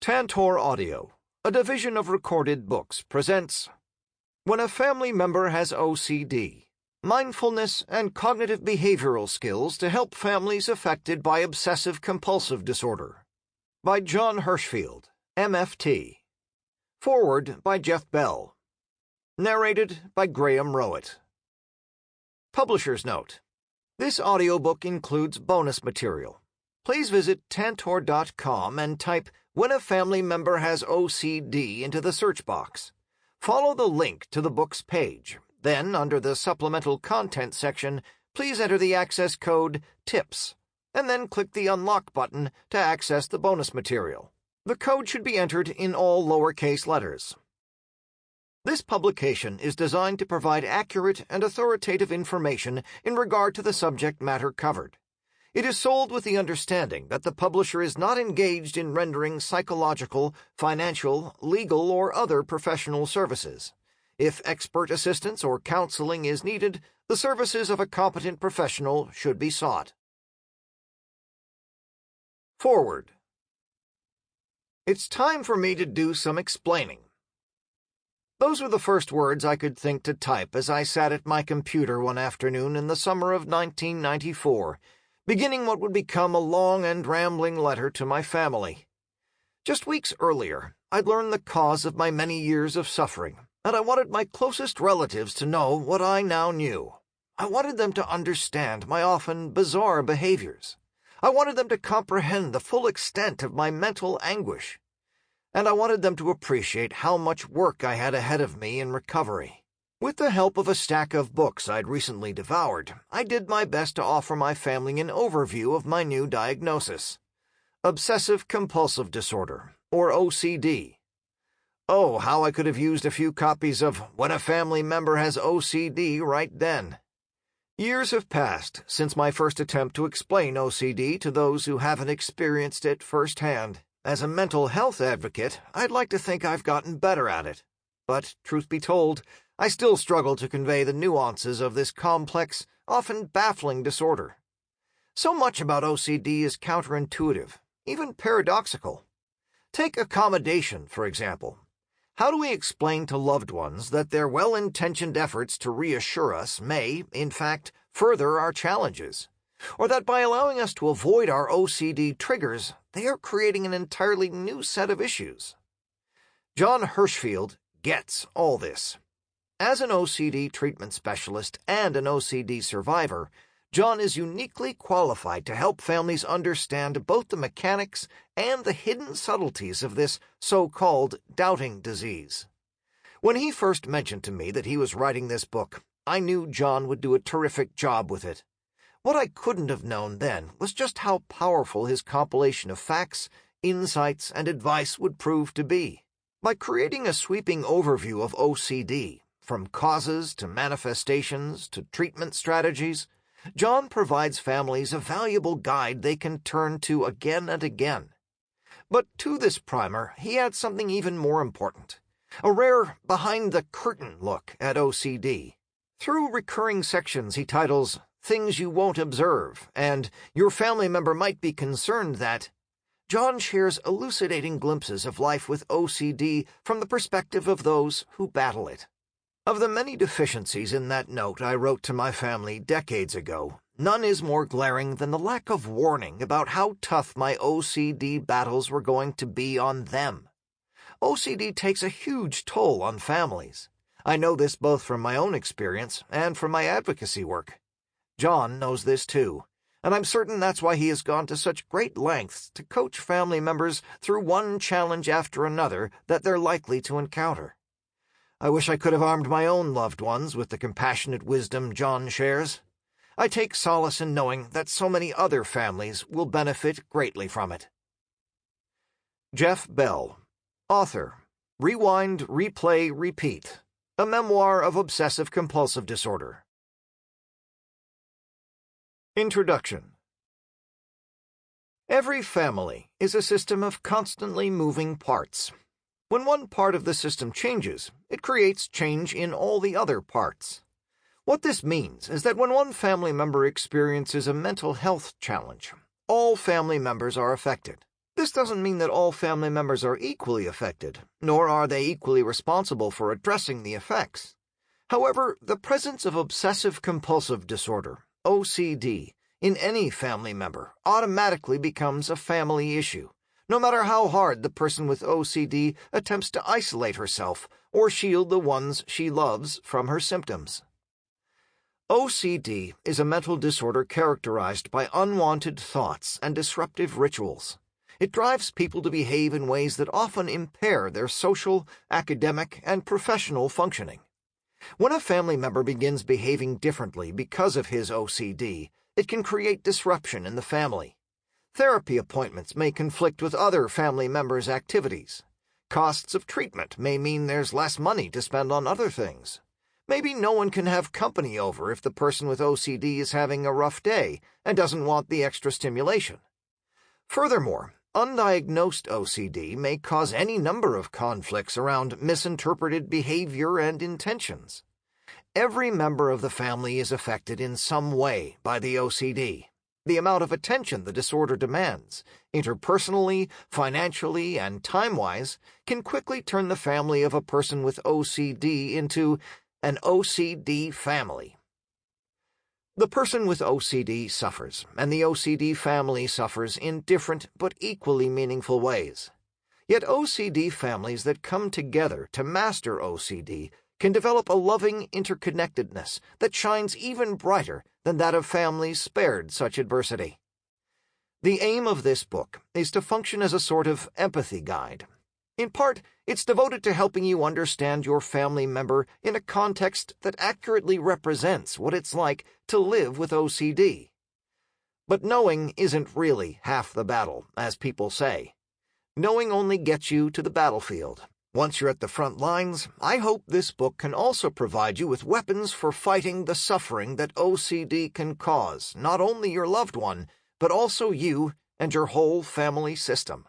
Tantor Audio, a division of Recorded Books, presents When a Family Member Has OCD, Mindfulness and Cognitive Behavioral Skills to Help Families Affected by Obsessive-Compulsive Disorder, by Jon Hershfield, MFT. Foreword by Jeff Bell. Narrated by Rowat. Publisher's Note: this audiobook includes bonus material. Please visit Tantor.com and type "When a Family Member Has OCD" into the search box. Follow the link to the book's page. Then, under the Supplemental Content section, please enter the access code TIPS, and then click the Unlock button to access the bonus material. The code should be entered in all lowercase letters. This publication is designed to provide accurate and authoritative information in regard to the subject matter covered. It is sold with the understanding that the publisher is not engaged in rendering psychological, financial, legal, or other professional services. If expert assistance or counseling is needed, the services of a competent professional should be sought. Forward. It's time for me to do some explaining. Those were the first words I could think to type as I sat at my computer one afternoon in the summer of 1994, beginning what would become a long and rambling letter to my family. Just weeks earlier, I'd learned the cause of my many years of suffering, and I wanted my closest relatives to know what I now knew. I wanted them to understand my often bizarre behaviors. I wanted them to comprehend the full extent of my mental anguish. And I wanted them to appreciate how much work I had ahead of me in recovery. With the help of a stack of books I'd recently devoured, I did my best to offer my family an overview of my new diagnosis: Obsessive-Compulsive Disorder, or OCD. Oh, how I could have used a few copies of When a Family Member Has OCD right then. Years have passed since my first attempt to explain OCD to those who haven't experienced it firsthand. As a mental health advocate, I'd like to think I've gotten better at it. But, truth be told, I still struggle to convey the nuances of this complex, often baffling disorder. So much about OCD is counterintuitive, even paradoxical. Take accommodation, for example. How do we explain to loved ones that their well-intentioned efforts to reassure us may, in fact, further our challenges? Or that by allowing us to avoid our OCD triggers, they are creating an entirely new set of issues? Jon Hershfield gets all this. As an OCD treatment specialist and an OCD survivor, Jon is uniquely qualified to help families understand both the mechanics and the hidden subtleties of this so-called doubting disease. When he first mentioned to me that he was writing this book, I knew Jon would do a terrific job with it. What I couldn't have known then was just how powerful his compilation of facts, insights, and advice would prove to be. By creating a sweeping overview of OCD, from causes to manifestations to treatment strategies, Jon provides families a valuable guide they can turn to again and again. But to this primer, he adds something even more important: a rare behind-the-curtain look at OCD. Through recurring sections he titles "Things You Won't Observe" and "Your Family Member Might Be Concerned That," Jon shares elucidating glimpses of life with OCD from the perspective of those who battle it. Of the many deficiencies in that note I wrote to my family decades ago, none is more glaring than the lack of warning about how tough my OCD battles were going to be on them. OCD takes a huge toll on families. I know this both from my own experience and from my advocacy work. Jon knows this too, and I'm certain that's why he has gone to such great lengths to coach family members through one challenge after another that they're likely to encounter. I wish I could have armed my own loved ones with the compassionate wisdom Jon shares. I take solace in knowing that so many other families will benefit greatly from it. Jeff Bell, author, Rewind, Replay, Repeat, a memoir of obsessive-compulsive disorder. Introduction. Every family is a system of constantly moving parts. When one part of the system changes, it creates change in all the other parts. What this means is that when one family member experiences a mental health challenge, all family members are affected. This doesn't mean that all family members are equally affected, nor are they equally responsible for addressing the effects. However, the presence of obsessive-compulsive disorder, OCD, in any family member automatically becomes a family issue, no matter how hard the person with OCD attempts to isolate herself or shield the ones she loves from her symptoms. OCD is a mental disorder characterized by unwanted thoughts and disruptive rituals. It drives people to behave in ways that often impair their social, academic, and professional functioning. When a family member begins behaving differently because of his OCD, it can create disruption in the family. Therapy appointments may conflict with other family members' activities. Costs of treatment may mean there's less money to spend on other things. Maybe no one can have company over if the person with OCD is having a rough day and doesn't want the extra stimulation. Furthermore, undiagnosed OCD may cause any number of conflicts around misinterpreted behavior and intentions. Every member of the family is affected in some way by the OCD. The amount of attention the disorder demands, interpersonally, financially, and time-wise, can quickly turn the family of a person with OCD into an OCD family. The person with OCD suffers, and the OCD family suffers in different but equally meaningful ways. Yet OCD families that come together to master OCD can develop a loving interconnectedness that shines even brighter than that of families spared such adversity. The aim of this book is to function as a sort of empathy guide. In part, it's devoted to helping you understand your family member in a context that accurately represents what it's like to live with OCD. But knowing isn't really half the battle, as people say. Knowing only gets you to the battlefield. Once you're at the front lines, I hope this book can also provide you with weapons for fighting the suffering that OCD can cause, not only your loved one, but also you and your whole family system.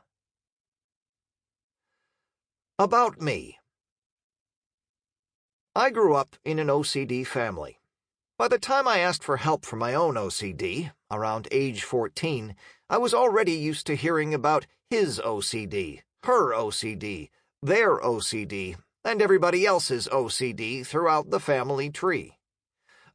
About me. I grew up in an OCD family. By the time I asked for help for my own OCD, around age 14, I was already used to hearing about his OCD, her OCD, their OCD, and everybody else's OCD throughout the family tree.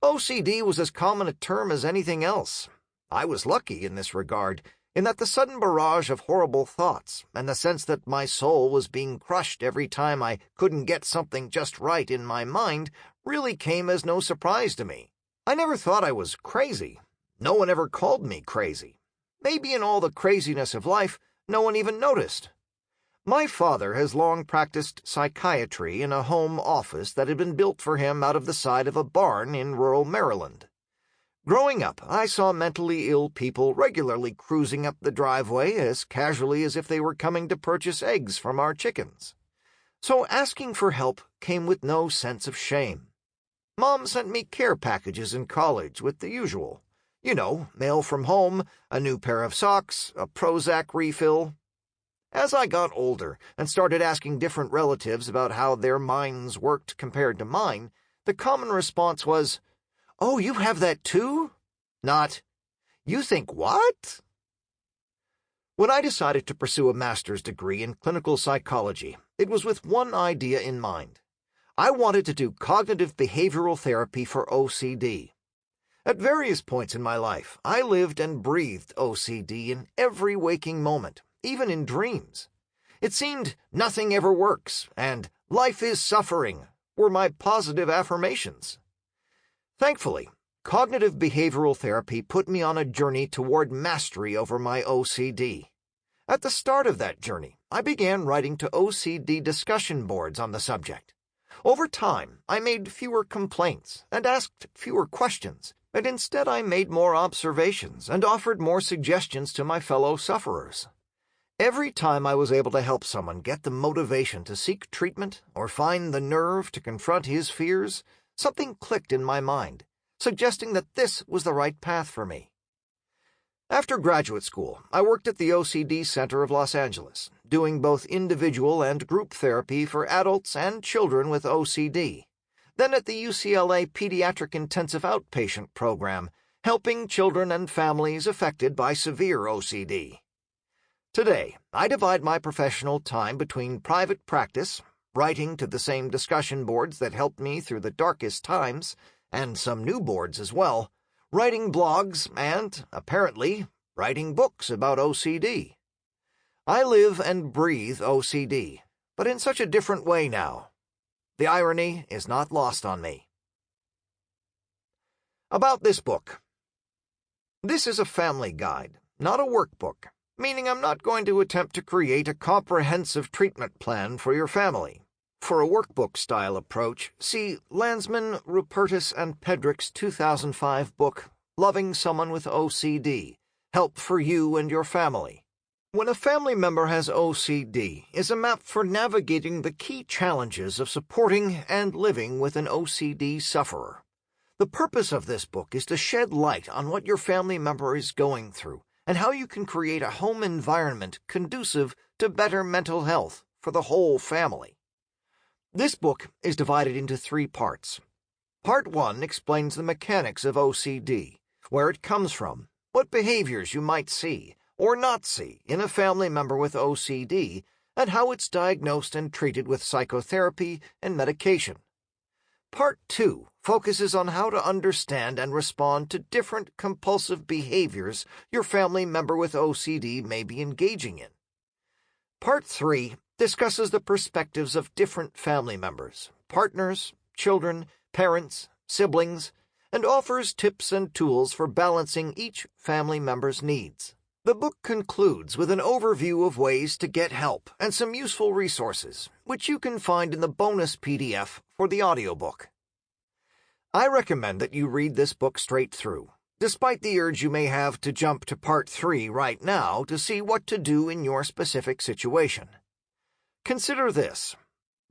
OCD was as common a term as anything else. I was lucky in this regard, in that the sudden barrage of horrible thoughts and the sense that my soul was being crushed every time I couldn't get something just right in my mind really came as no surprise to me. I never thought I was crazy. No one ever called me crazy. Maybe in all the craziness of life, no one even noticed. My father has long practiced psychiatry in a home office that had been built for him out of the side of a barn in rural Maryland. Growing up, I saw mentally ill people regularly cruising up the driveway as casually as if they were coming to purchase eggs from our chickens. So asking for help came with no sense of shame. Mom sent me care packages in college with the usual. You know, mail from home, a new pair of socks, a Prozac refill. As I got older and started asking different relatives about how their minds worked compared to mine, the common response was, "Oh, you have that too?" Not, "You think what?" When I decided to pursue a master's degree in clinical psychology, it was with one idea in mind. I wanted to do cognitive behavioral therapy for OCD. At various points in my life, I lived and breathed OCD in every waking moment, even in dreams. It seemed nothing ever works, and life is suffering were my positive affirmations. Thankfully, cognitive behavioral therapy put me on a journey toward mastery over my OCD. At the start of that journey, I began writing to OCD discussion boards on the subject. Over time, I made fewer complaints and asked fewer questions, and instead I made more observations and offered more suggestions to my fellow sufferers. Every time I was able to help someone get the motivation to seek treatment or find the nerve to confront his fears, something clicked in my mind, suggesting that this was the right path for me. After graduate school, I worked at the OCD Center of Los Angeles, doing both individual and group therapy for adults and children with OCD. Then at the UCLA Pediatric Intensive Outpatient Program, helping children and families affected by severe OCD. Today, I divide my professional time between private practice, writing to the same discussion boards that helped me through the darkest times, and some new boards as well, writing blogs, and, apparently, writing books about OCD. I live and breathe OCD, but in such a different way now. The irony is not lost on me. About this book. This is a family guide, not a workbook, meaning I'm not going to attempt to create a comprehensive treatment plan for your family. For a workbook-style approach, see Landsman, Rupertus, and Pedrick's 2005 book, Loving Someone with OCD, Help for You and Your Family. When a family member has OCD is a map for navigating the key challenges of supporting and living with an OCD sufferer. The purpose of this book is to shed light on what your family member is going through and how you can create a home environment conducive to better mental health for the whole family. This book is divided into 3 parts. Part 1 explains the mechanics of OCD, where it comes from, what behaviors you might see or not see in a family member with OCD, and how it's diagnosed and treated with psychotherapy and medication. Part 2 focuses on how to understand and respond to different compulsive behaviors your family member with OCD may be engaging in. Part 3 discusses the perspectives of different family members, partners, children, parents, siblings, and offers tips and tools for balancing each family member's needs. The book concludes with an overview of ways to get help and some useful resources, which you can find in the bonus PDF for the audiobook. I recommend that you read this book straight through, despite the urge you may have to jump to Part 3 right now to see what to do in your specific situation. Consider this.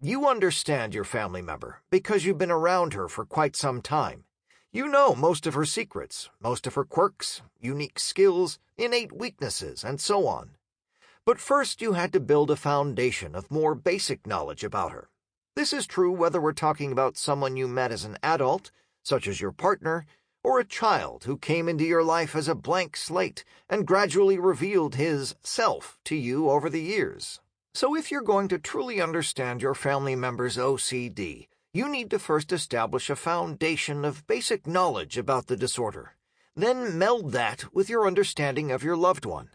You understand your family member because you've been around her for quite some time. You know most of her secrets, most of her quirks, unique skills, innate weaknesses, and so on. But first you had to build a foundation of more basic knowledge about her. This is true whether we're talking about someone you met as an adult, such as your partner, or a child who came into your life as a blank slate and gradually revealed his self to you over the years. So if you're going to truly understand your family member's OCD, you need to first establish a foundation of basic knowledge about the disorder. Then meld that with your understanding of your loved one.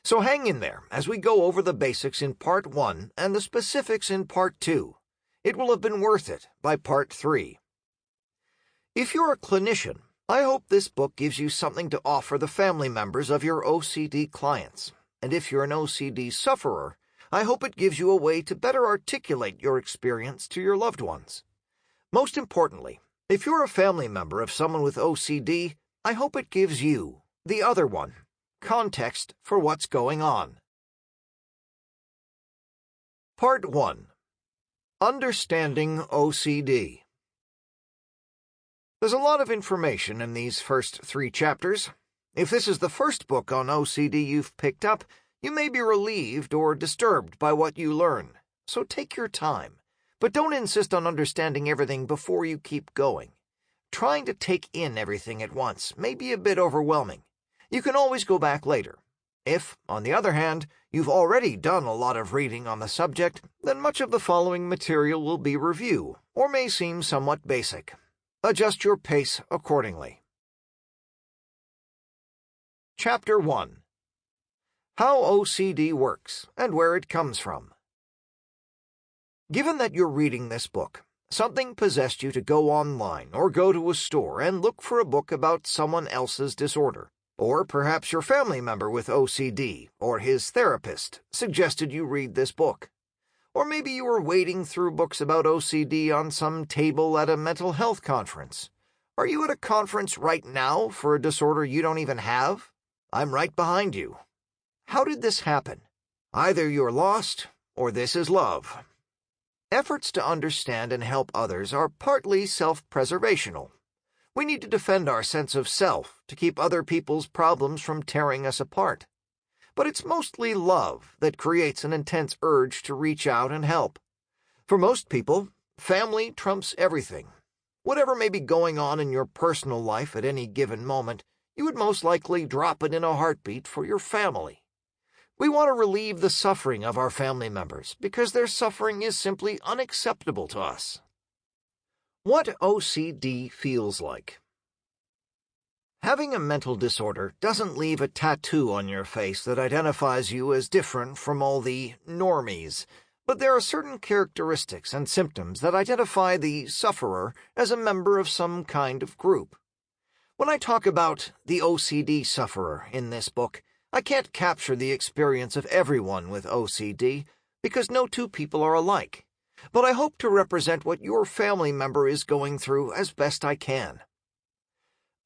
So hang in there as we go over the basics in Part 1 and the specifics in Part 2. It will have been worth it by Part 3. If you're a clinician, I hope this book gives you something to offer the family members of your OCD clients. And if you're an OCD sufferer, I hope it gives you a way to better articulate your experience to your loved ones. Most importantly, if you're a family member of someone with OCD, I hope it gives you, the other one, context for what's going on. Part 1. Understanding OCD. There's a lot of information in these first 3 chapters. If this is the first book on OCD you've picked up, you may be relieved or disturbed by what you learn, so take your time. But don't insist on understanding everything before you keep going. Trying to take in everything at once may be a bit overwhelming. You can always go back later. If, on the other hand, you've already done a lot of reading on the subject, then much of the following material will be review, or may seem somewhat basic. Adjust your pace accordingly. Chapter 1. How OCD works and where it comes from. Given that you're reading this book, something possessed you to go online or go to a store and look for a book about someone else's disorder. Or perhaps your family member with OCD or his therapist suggested you read this book. Or maybe you were wading through books about OCD on some table at a mental health conference. Are you at a conference right now for a disorder you don't even have? I'm right behind you. How did this happen? Either you're lost or this is love. Efforts to understand and help others are partly self-preservational. We need to defend our sense of self to keep other people's problems from tearing us apart. But it's mostly love that creates an intense urge to reach out and help. For most people, family trumps everything. Whatever may be going on in your personal life at any given moment, you would most likely drop it in a heartbeat for your family. We want to relieve the suffering of our family members because their suffering is simply unacceptable to us. What OCD feels like. Having a mental disorder doesn't leave a tattoo on your face that identifies you as different from all the normies, but there are certain characteristics and symptoms that identify the sufferer as a member of some kind of group. When I talk about the OCD sufferer in this book, I can't capture the experience of everyone with OCD because no two people are alike, but I hope to represent what your family member is going through as best I can.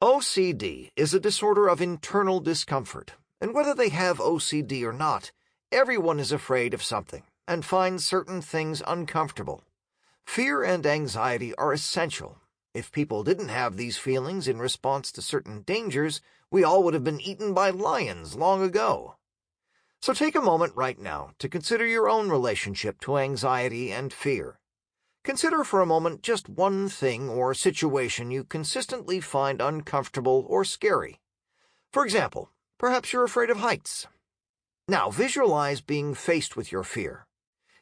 OCD is a disorder of internal discomfort, and whether they have OCD or not, everyone is afraid of something and finds certain things uncomfortable. Fear and anxiety are essential. If people didn't have these feelings in response to certain dangers, we all would have been eaten by lions long ago. So take a moment right now to consider your own relationship to anxiety and fear. Consider for a moment just one thing or situation you consistently find uncomfortable or scary. For example, perhaps you're afraid of heights. Now visualize being faced with your fear.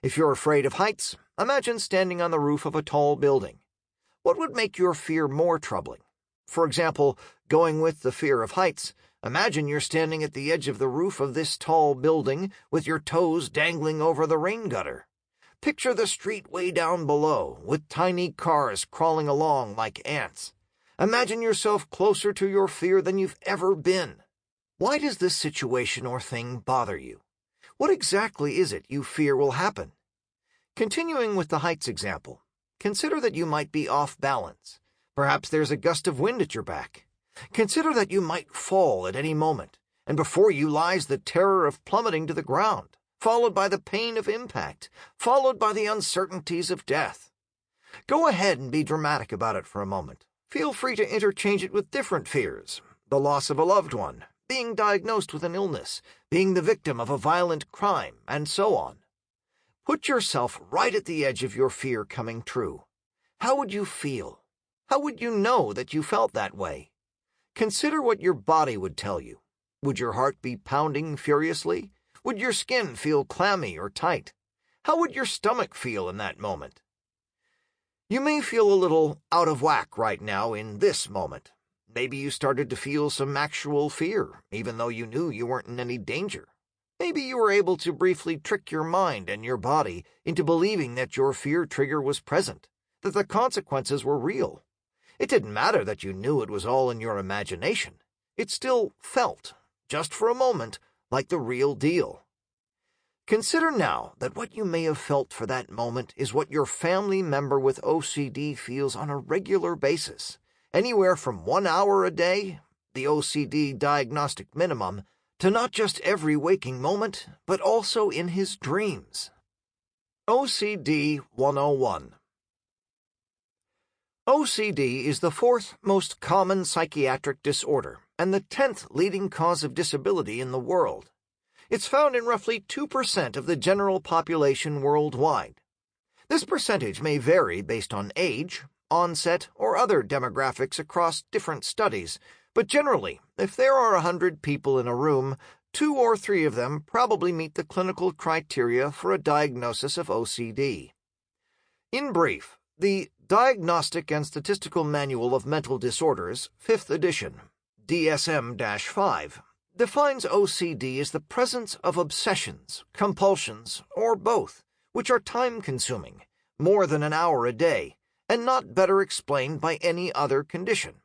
If you're afraid of heights, imagine standing on the roof of a tall building. What would make your fear more troubling? For example, going with the fear of heights, imagine you're standing at the edge of the roof of this tall building with your toes dangling over the rain gutter. Picture the street way down below, with tiny cars crawling along like ants. Imagine yourself closer to your fear than you've ever been. Why does this situation or thing bother you? What exactly is it you fear will happen? Continuing with the heights example, consider that you might be off balance. Perhaps there's a gust of wind at your back. Consider that you might fall at any moment, and before you lies the terror of plummeting to the ground, followed by the pain of impact, followed by the uncertainties of death. Go ahead and be dramatic about it for a moment. Feel free to interchange it with different fears: the loss of a loved one, being diagnosed with an illness, being the victim of a violent crime, and so on. Put yourself right at the edge of your fear coming true. How would you feel? How would you know that you felt that way? Consider what your body would tell you. Would your heart be pounding furiously? Would your skin feel clammy or tight? How would your stomach feel in that moment? You may feel a little out of whack right now in this moment. Maybe you started to feel some actual fear, even though you knew you weren't in any danger. Maybe you were able to briefly trick your mind and your body into believing that your fear trigger was present, that the consequences were real. It didn't matter that you knew it was all in your imagination. It still felt, just for a moment, like the real deal. Consider now that what you may have felt for that moment is what your family member with OCD feels on a regular basis, anywhere from 1 hour a day, the OCD diagnostic minimum, to not just every waking moment, but also in his dreams. OCD 101. OCD is the 4th most common psychiatric disorder and the 10th leading cause of disability in the world. It's found in roughly 2% of the general population worldwide. This percentage may vary based on age, onset, or other demographics across different studies, but generally, if there are 100 people in a room, 2 or 3 of them probably meet the clinical criteria for a diagnosis of OCD. In brief, the Diagnostic and Statistical Manual of Mental Disorders, 5th edition, DSM-5, defines OCD as the presence of obsessions, compulsions, or both, which are time-consuming, more than an hour a day, and not better explained by any other condition.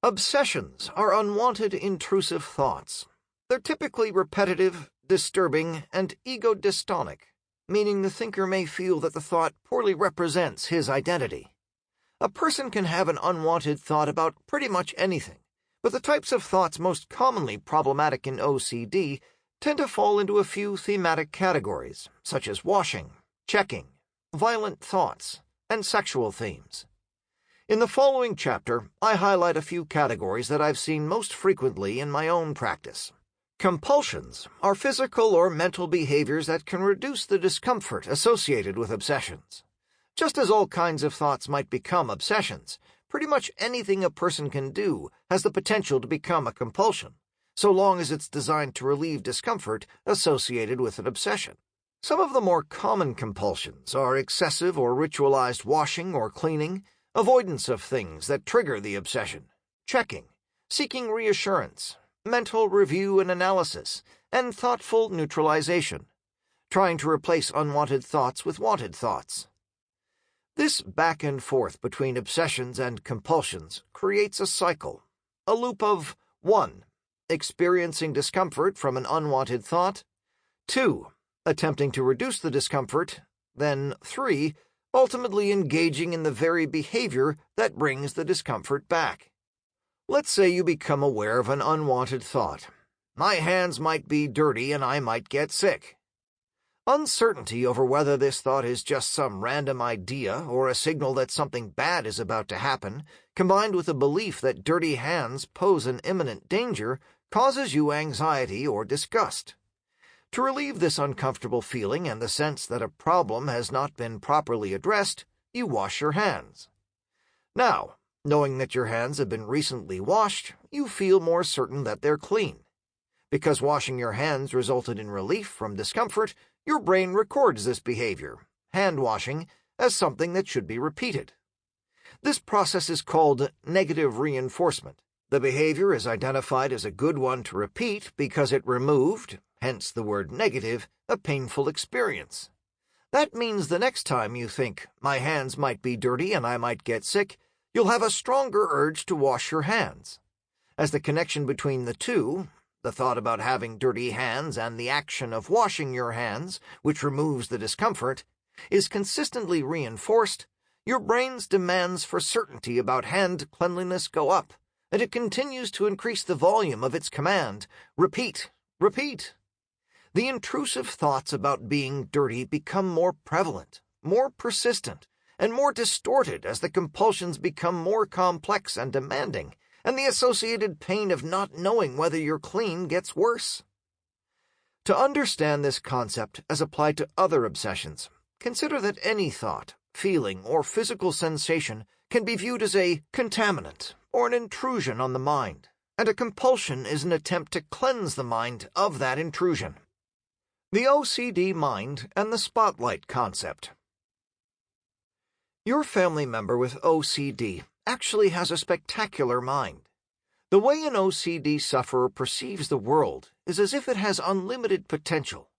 Obsessions are unwanted, intrusive thoughts. They're typically repetitive, disturbing, and ego-dystonic, meaning the thinker may feel that the thought poorly represents his identity. A person can have an unwanted thought about pretty much anything, but the types of thoughts most commonly problematic in OCD tend to fall into a few thematic categories, such as washing, checking, violent thoughts, and sexual themes. In the following chapter, I highlight a few categories that I've seen most frequently in my own practice. Compulsions are physical or mental behaviors that can reduce the discomfort associated with obsessions. Just as all kinds of thoughts might become obsessions, pretty much anything a person can do has the potential to become a compulsion. so long as it's designed to relieve discomfort associated with an obsession. Some of the more common compulsions are excessive or ritualized washing or cleaning, avoidance of things that trigger the obsession, checking, seeking reassurance, mental review and analysis, and thoughtful neutralization, trying to replace unwanted thoughts with wanted thoughts. This back and forth between obsessions and compulsions creates a cycle, a loop of 1. Experiencing discomfort from an unwanted thought, 2. Attempting to reduce the discomfort, then 3. Ultimately engaging in the very behavior that brings the discomfort back. Let's say you become aware of an unwanted thought. My hands might be dirty and I might get sick. Uncertainty over whether this thought is just some random idea or a signal that something bad is about to happen, combined with a belief that dirty hands pose an imminent danger, causes you anxiety or disgust. To relieve this uncomfortable feeling and the sense that a problem has not been properly addressed, you wash your hands. Now, knowing that your hands have been recently washed, you feel more certain that they're clean. Because washing your hands resulted in relief from discomfort, your brain records this behavior, hand washing, as something that should be repeated. This process is called negative reinforcement. The behavior is identified as a good one to repeat because it removed, hence the word negative, a painful experience. That means the next time you think, my hands might be dirty and I might get sick, you'll have a stronger urge to wash your hands. As the connection between the two, the thought about having dirty hands and the action of washing your hands, which removes the discomfort, is consistently reinforced, your brain's demands for certainty about hand cleanliness go up, and it continues to increase the volume of its command, repeat, repeat. The intrusive thoughts about being dirty become more prevalent, more persistent, and more distorted as the compulsions become more complex and demanding, and the associated pain of not knowing whether you're clean gets worse. To understand this concept as applied to other obsessions, consider that any thought, feeling, or physical sensation can be viewed as a contaminant or an intrusion on the mind, and a compulsion is an attempt to cleanse the mind of that intrusion. The OCD mind and the spotlight concept. Your family member with OCD actually has a spectacular mind. The way an OCD sufferer perceives the world is as if it has unlimited potential.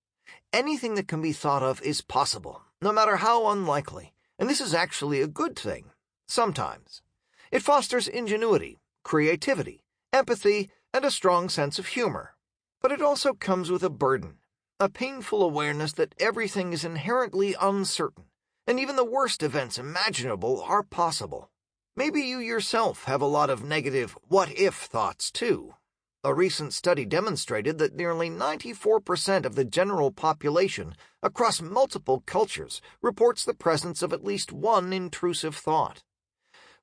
Anything that can be thought of is possible, no matter how unlikely, and this is actually a good thing, sometimes. It fosters ingenuity, creativity, empathy, and a strong sense of humor. But it also comes with a burden, a painful awareness that everything is inherently uncertain, and even the worst events imaginable are possible. Maybe you yourself have a lot of negative what-if thoughts, too. A recent study demonstrated that nearly 94% of the general population across multiple cultures reports the presence of at least one intrusive thought.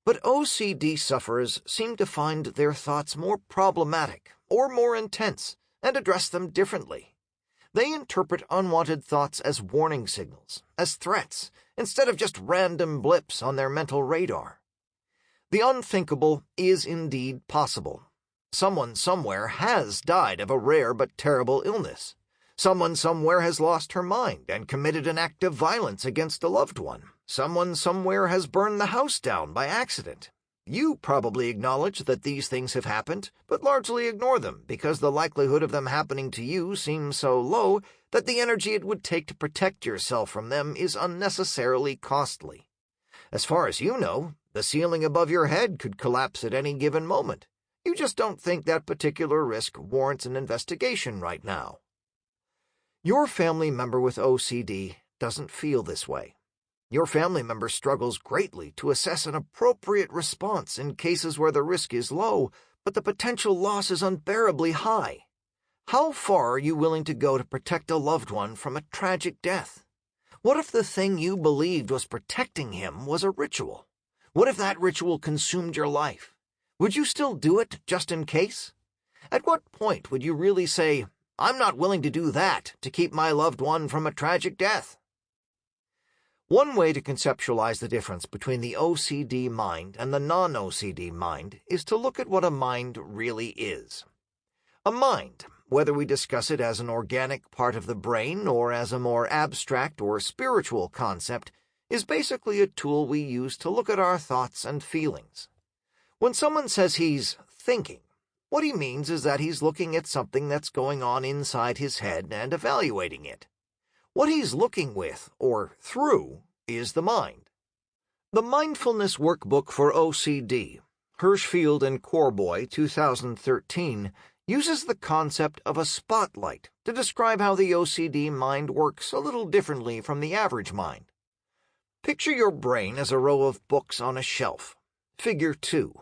But OCD sufferers seem to find their thoughts more problematic or more intense and address them differently. They interpret unwanted thoughts as warning signals, as threats, instead of just random blips on their mental radar. The unthinkable is indeed possible. Someone somewhere has died of a rare but terrible illness. Someone somewhere has lost her mind and committed an act of violence against a loved one. Someone somewhere has burned the house down by accident. You probably acknowledge that these things have happened, but largely ignore them because the likelihood of them happening to you seems so low that the energy it would take to protect yourself from them is unnecessarily costly. As far as you know, the ceiling above your head could collapse at any given moment. You just don't think that particular risk warrants an investigation right now. Your family member with OCD doesn't feel this way. Your family member struggles greatly to assess an appropriate response in cases where the risk is low, but the potential loss is unbearably high. How far are you willing to go to protect a loved one from a tragic death? What if the thing you believed was protecting him was a ritual? What if that ritual consumed your life? Would you still do it just in case? At what point would you really say, I'm not willing to do that to keep my loved one from a tragic death? One way to conceptualize the difference between the OCD mind and the non-OCD mind is to look at what a mind really is. A mind, whether we discuss it as an organic part of the brain or as a more abstract or spiritual concept, is basically a tool we use to look at our thoughts and feelings. When someone says he's thinking, what he means is that he's looking at something that's going on inside his head and evaluating it. What he's looking with, or through, is the mind. The Mindfulness Workbook for OCD, Hershfield and Corboy, 2013, uses the concept of a spotlight to describe how the OCD mind works a little differently from the average mind. Picture your brain as a row of books on a shelf. Figure 2.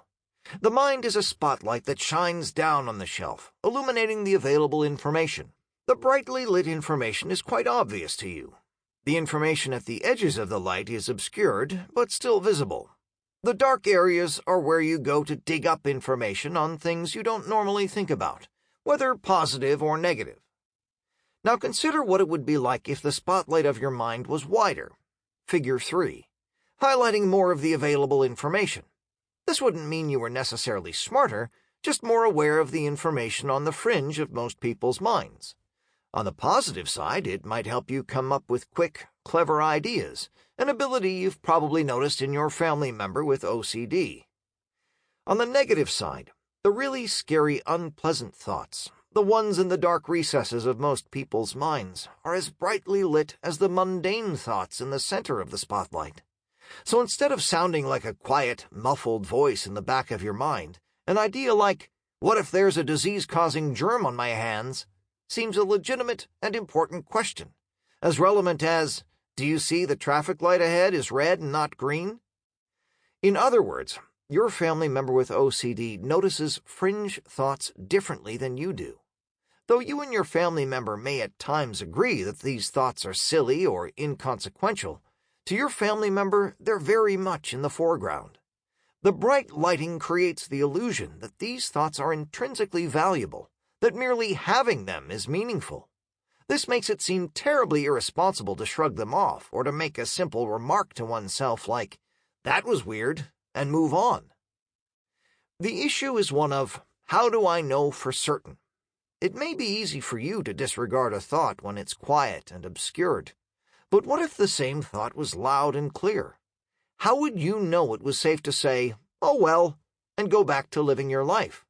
The mind is a spotlight that shines down on the shelf, illuminating the available information. The brightly lit information is quite obvious to you. The information at the edges of the light is obscured, but still visible. The dark areas are where you go to dig up information on things you don't normally think about, whether positive or negative. Now consider what it would be like if the spotlight of your mind was wider. Figure 3, highlighting more of the available information. This wouldn't mean you were necessarily smarter, just more aware of the information on the fringe of most people's minds. On the positive side, it might help you come up with quick, clever ideas, an ability you've probably noticed in your family member with OCD. On the negative side, the really scary, unpleasant thoughts, the ones in the dark recesses of most people's minds, are as brightly lit as the mundane thoughts in the center of the spotlight. So instead of sounding like a quiet, muffled voice in the back of your mind, an idea like, "What if there's a disease-causing germ on my hands?" seems a legitimate and important question, as relevant as, "Do you see the traffic light ahead is red and not green?" In other words, your family member with OCD notices fringe thoughts differently than you do. Though you and your family member may at times agree that these thoughts are silly or inconsequential, to your family member they're very much in the foreground. The bright lighting creates the illusion that these thoughts are intrinsically valuable, that merely having them is meaningful. This makes it seem terribly irresponsible to shrug them off or to make a simple remark to oneself like, "That was weird," and move on. The issue is one of, how do I know for certain? It may be easy for you to disregard a thought when it's quiet and obscured, but what if the same thought was loud and clear? How would you know it was safe to say, "Oh well," and go back to living your life?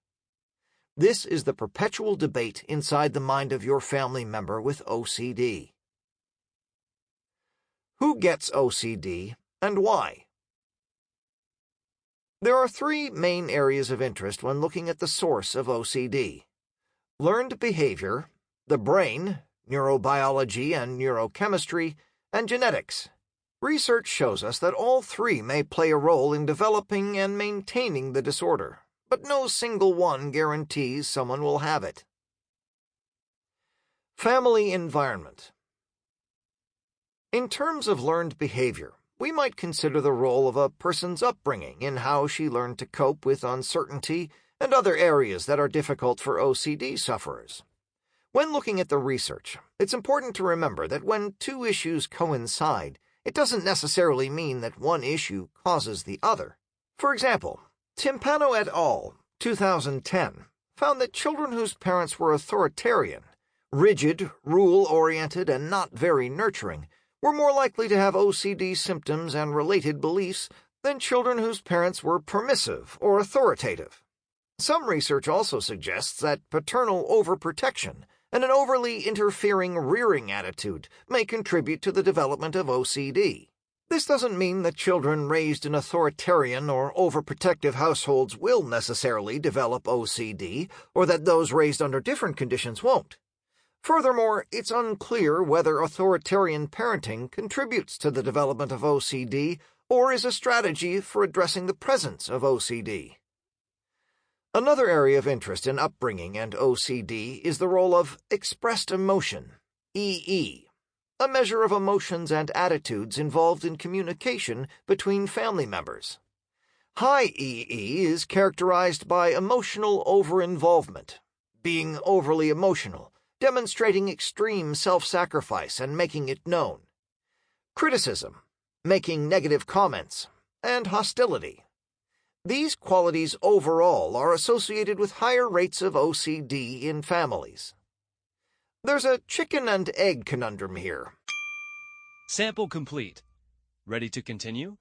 This is the perpetual debate inside the mind of your family member with OCD. Who gets OCD and why? There are three main areas of interest when looking at the source of OCD: learned behavior, the brain, neurobiology and neurochemistry, and genetics. Research shows us that all three may play a role in developing and maintaining the disorder, but no single one guarantees someone will have it. Family environment. In terms of learned behavior, we might consider the role of a person's upbringing in how she learned to cope with uncertainty and other areas that are difficult for OCD sufferers. When looking at the research, it's important to remember that when two issues coincide, it doesn't necessarily mean that one issue causes the other. For example, Timpano et al., 2010, found that children whose parents were authoritarian, rigid, rule-oriented, and not very nurturing, were more likely to have OCD symptoms and related beliefs than children whose parents were permissive or authoritative. Some research also suggests that paternal overprotection and an overly interfering rearing attitude may contribute to the development of OCD. This doesn't mean that children raised in authoritarian or overprotective households will necessarily develop OCD, or that those raised under different conditions won't. Furthermore, it's unclear whether authoritarian parenting contributes to the development of OCD or is a strategy for addressing the presence of OCD. Another area of interest in upbringing and OCD is the role of expressed emotion, EE, a measure of emotions and attitudes involved in communication between family members. High EE is characterized by emotional over-involvement, being overly emotional, demonstrating extreme self-sacrifice and making it known. Criticism, making negative comments, and hostility. These qualities overall are associated with higher rates of OCD in families. There's a chicken and egg conundrum here. Sample complete. Ready to continue?